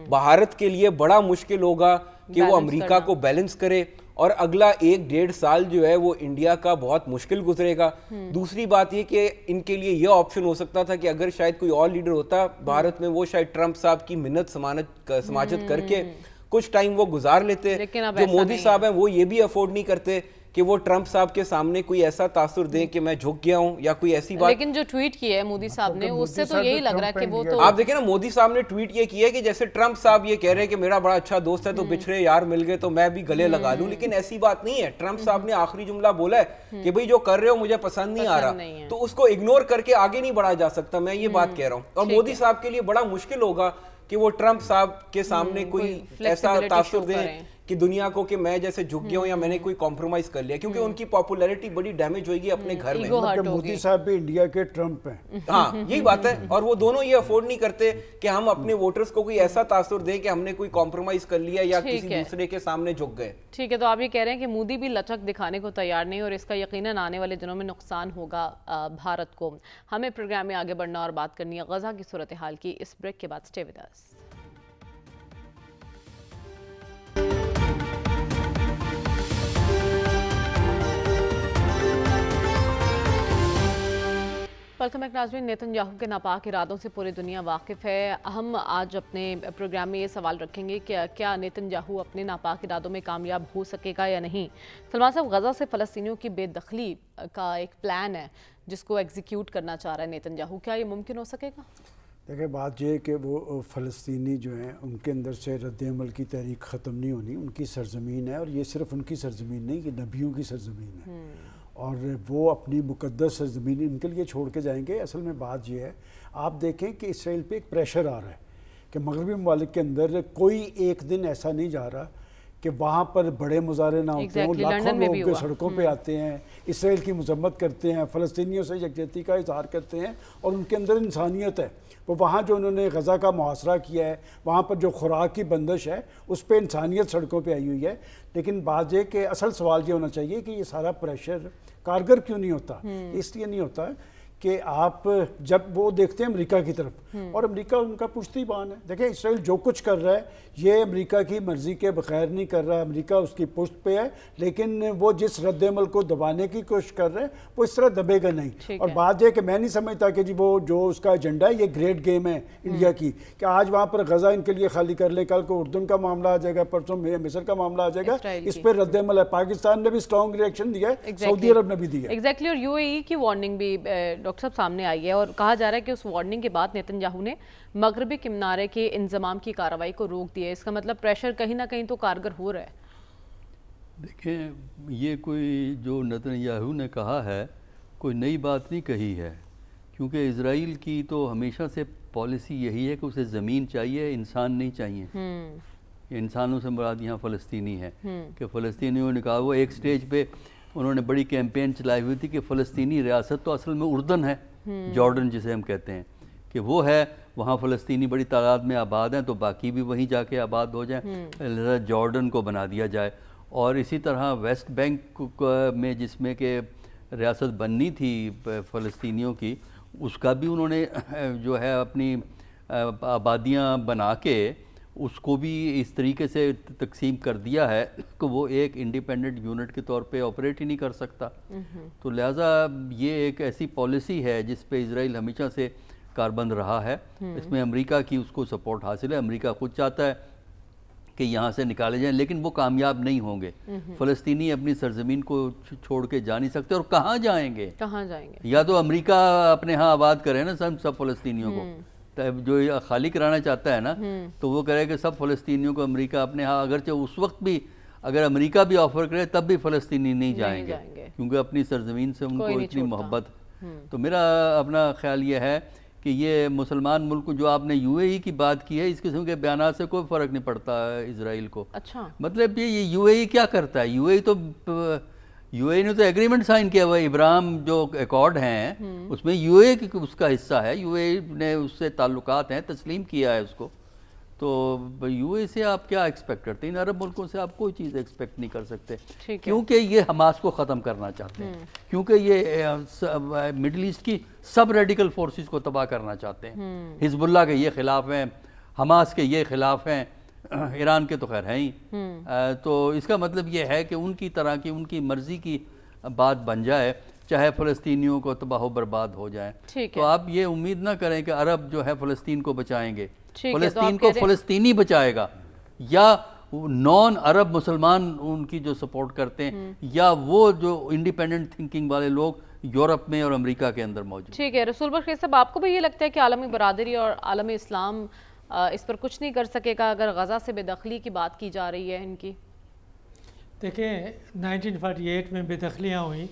بھارت کے لیے بڑا مشکل ہوگا کہ وہ امریکہ کو بیلنس کرے, اور اگلا 1-1.5 سال جو ہے وہ انڈیا کا بہت مشکل گزرے گا. دوسری بات یہ کہ ان کے لیے یہ آپشن ہو سکتا تھا کہ اگر شاید کوئی اور لیڈر ہوتا بھارت میں, وہ شاید ٹرمپ صاحب کی منت سماجت کر کے کچھ ٹائم وہ گزار لیتے. جو مودی صاحب ہیں وہ یہ بھی افورڈ نہیں کرتے کہ وہ ٹرمپ صاحب کے سامنے کوئی ایسا تاثر دیں کہ میں جھک گیا ہوں یا کوئی ایسی بات. لیکن جو ٹویٹ کی ہے مودی صاحب نے اس سے تو یہی لگ رہا ہے کہ وہ تو آپ دیکھیں نا مودی صاحب نے ٹویٹ یہ کیا ہے کہ جیسے ٹرمپ صاحب یہ کہہ رہے ہیں کہ میرا بڑا اچھا دوست ہے تو بچھڑے یار مل گئے تو میں بھی گلے لگا لوں, لیکن ایسی بات نہیں ہے. ٹرمپ صاحب نے آخری جملہ بولا ہے کہ بھئی جو کر رہے ہو مجھے پسند نہیں آ رہا, تو اس کو اگنور کر کے آگے نہیں بڑھا جا سکتا, میں یہ بات کہہ رہا ہوں. اور مودی صاحب کے لیے بڑا مشکل ہوگا کہ وہ ٹرمپ صاحب کے سامنے کوئی ایسا تاثر دیں کہ دنیا کو کہ میں جیسے جھک گیا ہوں یا میں نے کوئی کمپرومائز کر لیا, کیونکہ ان کی پاپولیرٹی بڑی ڈیمیج ہوئے گی اپنے گھر میں. مودی صاحب بھی انڈیا کے ٹرمپ ہیں. ہاں یہی بات ہے, اور وہ دونوں یہ افورڈ نہیں کرتے کہ ہم اپنے ووٹرز کو کوئی ایسا تاثر دیں کہ ہم نے کوئی کمپرومائز کر لیا یا کسی دوسرے کے سامنے جھک گئے. ٹھیک ہے, تو آپ یہ کہہ رہے ہیں کہ مودی بھی لچک دکھانے کو تیار نہیں, اور اس کا یقیناً آنے والے دنوں میں نقصان ہوگا بھارت کو. ہمیں پروگرام میں آگے بڑھنا اور بات کرنی ہے غزہ کی صورتحال کی. اس بریک کے بعد stay with us. Welcome back ناظرین. نیتن یاہو کے ناپاک ارادوں سے پوری دنیا واقف ہے. ہم آج اپنے پروگرام میں یہ سوال رکھیں گے کہ کیا نیتن یاہو اپنے ناپاک ارادوں میں کامیاب ہو سکے گا یا نہیں. سلمان صاحب, غزہ سے فلسطینیوں کی بے دخلی کا ایک پلان ہے جس کو ایگزیکیوٹ کرنا چاہ رہا ہے نیتن یاہو, کیا یہ ممکن ہو سکے گا؟ دیکھیں بات یہ ہے کہ وہ فلسطینی جو ہیں ان کے اندر سے رد عمل کی تحریک ختم نہیں ہونی. ان کی سرزمین ہے, اور یہ صرف ان کی سرزمین نہیں, یہ نبیوں کی سرزمین ہے, اور وہ اپنی مقدس سرزمین ان کے لیے چھوڑ کے جائیں گے. اصل میں بات یہ ہے, آپ دیکھیں کہ اسرائیل پہ ایک پریشر آ رہا ہے کہ مغربی ممالک کے اندر کوئی ایک دن ایسا نہیں جا رہا کہ وہاں پر بڑے مظاہرے نہ ہوتے ہیں. لاکھوں لوگ سڑکوں پہ آتے ہیں, اسرائیل کی مذمت کرتے ہیں, فلسطینیوں سے یکجہتی کا اظہار کرتے ہیں, اور ان کے اندر انسانیت ہے. وہ وہاں جو انہوں نے غزہ کا محاصرہ کیا ہے, وہاں پر جو خوراک کی بندش ہے, اس پہ انسانیت سڑکوں پہ آئی ہوئی ہے. لیکن بات یہ کہ اصل سوال یہ ہونا چاہیے کہ یہ سارا پریشر کارگر کیوں نہیں ہوتا. اس لیے نہیں ہوتا کہ آپ جب وہ دیکھتے ہیں امریکہ کی طرف، اور امریکہ ان کا پشتیبان ہے. دیکھیں اسرائیل جو کچھ کر رہا ہے یہ امریکہ کی مرضی کے بغیر نہیں کر رہا، امریکہ اس کی پشت پہ ہے، لیکن وہ جس رد عمل کو دبانے کی کوشش کر رہے ہیں وہ اس طرح دبے گا نہیں. اور بات یہ کہ میں نہیں سمجھتا کہ جی وہ جو اس کا ایجنڈا ہے یہ گریٹ گیم ہے انڈیا کی کہ آج وہاں پر غزہ ان کے لیے خالی کر لیں، کل کو اردن کا معاملہ آ جائے گا، پرسوں مصر کا معاملہ آ جائے گا، اس پہ رد عمل ہے. پاکستان نے بھی اسٹرانگ ریئیکشن دیا ہے، سعودی عرب نے بھی دیا ہے. ایگزیکٹلی. اور یو اے ای کی وارننگ بھی ڈاکٹر صاحب سامنے آئی ہے، اور کہا جا رہا ہے کہ اس وارننگ کے بعد نیتن یاہو نے مغربی کنارے کے انضمام کی کارروائی کو روک دیا ہے. اس کا مطلب پریشر کہیں نہ کہیں تو کارگر ہو رہا ہے. دیکھیں یہ کوئی جو نیتن یاہو نے کہا ہے کوئی نئی بات نہیں کہی ہے، کیونکہ اسرائیل کی تو ہمیشہ سے پالیسی یہی ہے کہ اسے زمین چاہیے، انسان نہیں چاہیے. انسانوں سے مراد یہاں فلسطینی ہے کہ فلسطینیوں نے کہا، وہ ایک سٹیج پہ انہوں نے بڑی کیمپین چلائی ہوئی تھی کہ فلسطینی ریاست تو اصل میں اردن ہے، جارڈن جسے ہم کہتے ہیں، کہ وہ ہے، وہاں فلسطینی بڑی تعداد میں آباد ہیں تو باقی بھی وہیں جا کے آباد ہو جائیں، لہذا جارڈن کو بنا دیا جائے. اور اسی طرح ویسٹ بینک میں جس میں کہ ریاست بننی تھی فلسطینیوں کی، اس کا بھی انہوں نے جو ہے اپنی آبادیاں بنا کے اس کو بھی اس طریقے سے تقسیم کر دیا ہے کہ وہ ایک انڈیپینڈنٹ یونٹ کے طور پہ آپریٹ ہی نہیں کر سکتا. تو لہٰذا یہ ایک ایسی پالیسی ہے جس پہ اسرائیل ہمیشہ سے کاربند رہا ہے. اس میں امریکہ کی اس کو سپورٹ حاصل ہے. امریکہ خود چاہتا ہے کہ یہاں سے نکالے جائیں، لیکن وہ کامیاب نہیں ہوں گے. فلسطینی اپنی سرزمین کو چھوڑ کے جا نہیں سکتے، اور کہاں جائیں گے؟ یا تو امریکہ اپنے ہاں آباد کرے نا سب فلسطینیوں کو، جو خالی کرانا چاہتا ہے نا تو وہ کرے کہ سب فلسطینیوں کو امریکہ اپنے ہاں، اگرچہ اس وقت بھی اگر امریکہ بھی آفر کرے تب بھی فلسطینی نہیں جائیں گے، کیونکہ اپنی سرزمین سے ان کو اتنی محبت. تو میرا اپنا خیال یہ ہے کہ یہ مسلمان ملک، جو آپ نے یو اے ای کی بات کی ہے، اس قسم کے بیانات سے کوئی فرق نہیں پڑتا اسرائیل کو. مطلب یہ یو اے ای کیا کرتا ہے؟ یو اے ای تو یو اے ای نے تو ایگریمنٹ سائن کیا ہوا ہے، ابراہیم جو ایکارڈ ہیں اس میں یو اے ای اس کا حصہ ہے، یو اے ای نے اس سے تعلقات ہیں، تسلیم کیا ہے اس کو. تو یو اے ای سے آپ کیا ایکسپیکٹ کرتے ہیں؟ ان عرب ملکوں سے آپ کوئی چیز ایکسپیکٹ نہیں کر سکتے، کیونکہ یہ حماس کو ختم کرنا چاہتے ہیں، کیونکہ یہ مڈل ایسٹ کی سب ریڈیکل فورسز کو تباہ کرنا چاہتے ہیں. حزب اللہ کے یہ خلاف ہیں، حماس کے یہ خلاف ہیں، ایران کے تو خیر ہیں ہی. تو اس کا مطلب یہ ہے کہ ان کی طرح کی، ان کی مرضی کی بات بن جائے، چاہے فلسطینیوں کو تباہ و برباد ہو جائیں. تو آپ یہ امید نہ کریں کہ عرب جو ہے فلسطین کو بچائیں گے. فلسطین کو فلسطینی بچائے گا، یا نان عرب مسلمان ان کی جو سپورٹ کرتے ہیں، یا وہ جو انڈیپینڈنٹ تھنکنگ والے لوگ یورپ میں اور امریکہ کے اندر موجود. ٹھیک ہے. رسول بخش صاحب، آپ کو بھی یہ لگتا ہے کہ عالمی برادری اور عالم اسلام اس پر کچھ نہیں کر سکے گا اگر غزہ سے بے دخلی کی بات کی جا رہی ہے ان کی؟ دیکھیں 1948 میں بے دخلیاں ہوئیں.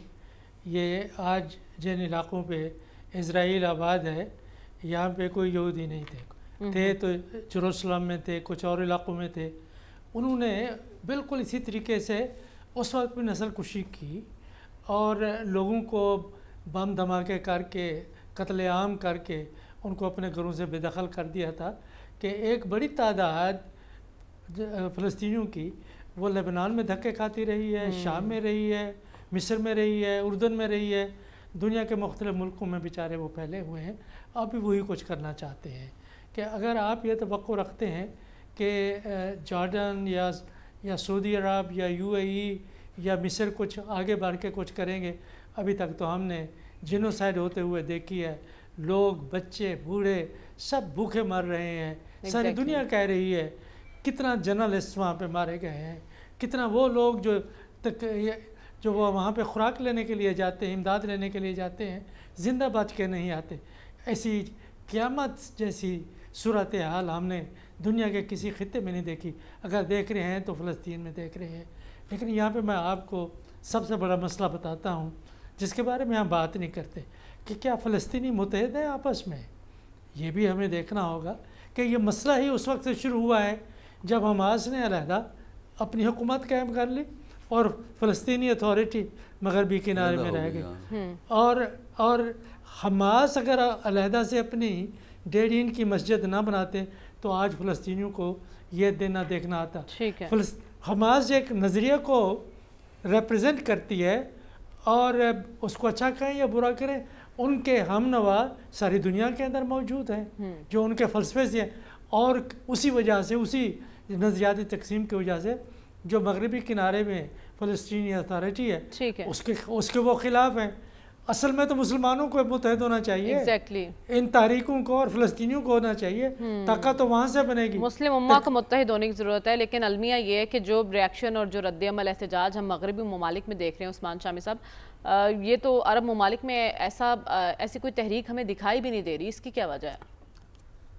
یہ آج جن علاقوں پہ اسرائیل آباد ہے یہاں پہ کوئی یہودی نہیں تھے تو جروسلم میں تھے، کچھ اور علاقوں میں تھے. انہوں نے بالکل اسی طریقے سے اس وقت بھی نسل کشی کی اور لوگوں کو بم دھماکے کر کے، قتل عام کر کے ان کو اپنے گھروں سے بے دخل کر دیا تھا کہ ایک بڑی تعداد فلسطینیوں کی وہ لبنان میں دھکے کھاتی رہی ہے، شام میں رہی ہے، مصر میں رہی ہے، اردن میں رہی ہے، دنیا کے مختلف ملکوں میں بیچارے وہ پھیلے ہوئے ہیں. آپ بھی وہی کچھ کرنا چاہتے ہیں کہ اگر آپ یہ توقع رکھتے ہیں کہ جارڈن یا سعودی عرب یا یو اے ای یا مصر کچھ آگے بڑھ کے کچھ کریں گے. ابھی تک تو ہم نے جینوسائیڈ ہوتے ہوئے دیکھی ہے، لوگ، بچے، بوڑھے سب بھوکے مر رہے ہیں. ساری دنیا کہہ رہی ہے کتنا جرنلسٹ وہاں پہ مارے گئے ہیں، کتنا وہ لوگ جو وہ وہاں پہ خوراک لینے کے لیے جاتے ہیں، امداد لینے کے لیے جاتے ہیں، زندہ بچ کے نہیں آتے. ایسی قیامت جیسی صورتحال ہم نے دنیا کے کسی خطے میں نہیں دیکھی. اگر دیکھ رہے ہیں تو فلسطین میں دیکھ رہے ہیں. لیکن یہاں پہ میں آپ کو سب سے بڑا مسئلہ بتاتا ہوں جس کے بارے میں ہم بات نہیں کرتے کہ کیا فلسطینی متحد ہیں آپس میں. یہ بھی ہمیں دیکھنا ہوگا کہ یہ مسئلہ ہی اس وقت سے شروع ہوا ہے جب حماس نے علیحدہ اپنی حکومت قائم کر لی اور فلسطینی اتھارٹی مغربی کنارے میں رہ گئی. اور حماس اگر علیحدہ سے اپنی 1.5 کی مسجد نہ بناتے تو آج فلسطینیوں کو یہ دن نہ دیکھنا آتا. حماس ایک نظریہ کو ریپرزینٹ کرتی ہے اور اس کو اچھا کہیں یا برا کریں ان کے ہم نوا ساری دنیا کے اندر موجود ہیں جو ان کے فلسفے سے ہیں، اور اسی وجہ سے، اسی نظریاتی تقسیم کی وجہ سے جو مغربی کنارے میں فلسطینی اتھارٹی ہے ٹھیک ہے، اس کے وہ خلاف ہیں۔ اصل میں تو مسلمانوں کو متحد ہونا چاہیے، ایگزیکٹلی ان تاریخوں کو اور فلسطینیوں کو ہونا چاہیے، طاقت تو وہاں سے بنے گی۔ مسلم امہ کو متحد ہونے کی ضرورت ہے، لیکن المیہ یہ ہے کہ جو ریاکشن اور جو رد عمل احتجاج ہم مغربی ممالک میں دیکھ رہے ہیں عثمان شامی صاحب، یہ تو عرب ممالک میں ایسی کوئی تحریک ہمیں دکھائی بھی نہیں دے رہی، اس کی کیا وجہ ہے؟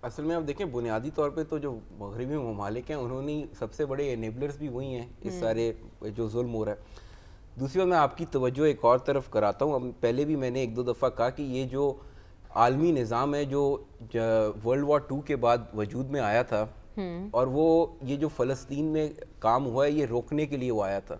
اصل میں آپ دیکھیں بنیادی طور پہ تو جو مغربی ممالک ہیں انہوں نے سب سے بڑے انیبلرز بھی وہی ہیں اس سارے جو ظلم ہو رہا ہے۔ دوسری بات میں آپ کی توجہ ایک اور طرف کراتا ہوں، پہلے بھی میں نے ایک دو دفعہ کہا کہ یہ جو عالمی نظام ہے جو ورلڈ وار 2 کے بعد وجود میں آیا تھا، اور وہ یہ جو فلسطین میں کام ہوا ہے یہ روکنے کے لیے وہ آیا تھا،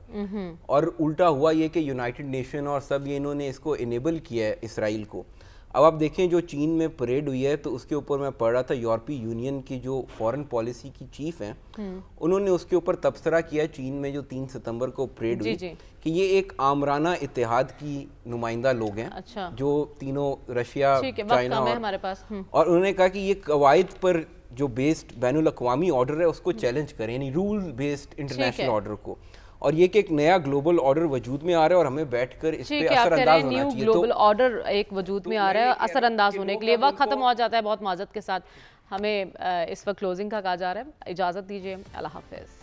اور الٹا ہوا یہ کہ یونائٹڈ نیشن اور سب یہ انہوں نے اس کو انیبل کیا ہے اسرائیل کو۔ اب آپ دیکھیں جو چین میں پریڈ ہوئی ہے تو اس کے اوپر میں پڑھ رہا تھا، یورپی یونین کی جو فورن پالیسی کی چیف ہیں انہوں نے اس کے اوپر تبصرہ کیا چین میں جو 3 ستمبر کو پریڈ ہوئی کہ یہ ایک آمرانہ اتحاد کی نمائندہ لوگ ہیں جو تینوں رشیا، چائنا اور انہوں نے کہا کہ یہ قواعد پر جو بیسڈ بین الاقوامی آرڈر ہے اس کو چیلنج کریں، یعنی رول بیسڈ انٹرنیشنل آرڈر کو، اور یہ کہ ایک نیا گلوبل آرڈر وجود میں آ رہا ہے اور ہمیں بیٹھ کر اس پہ اثر انداز ہونا چاہیے۔ گلوبل آرڈر ایک وجود میں آ رہا ہے اثر انداز ہونے کے لیے، وقت ختم ہو جاتا ہے بہت معذرت کے ساتھ، ہمیں اس وقت کلوزنگ کا کہا جا رہا ہے، اجازت دیجیے، اللہ حافظ۔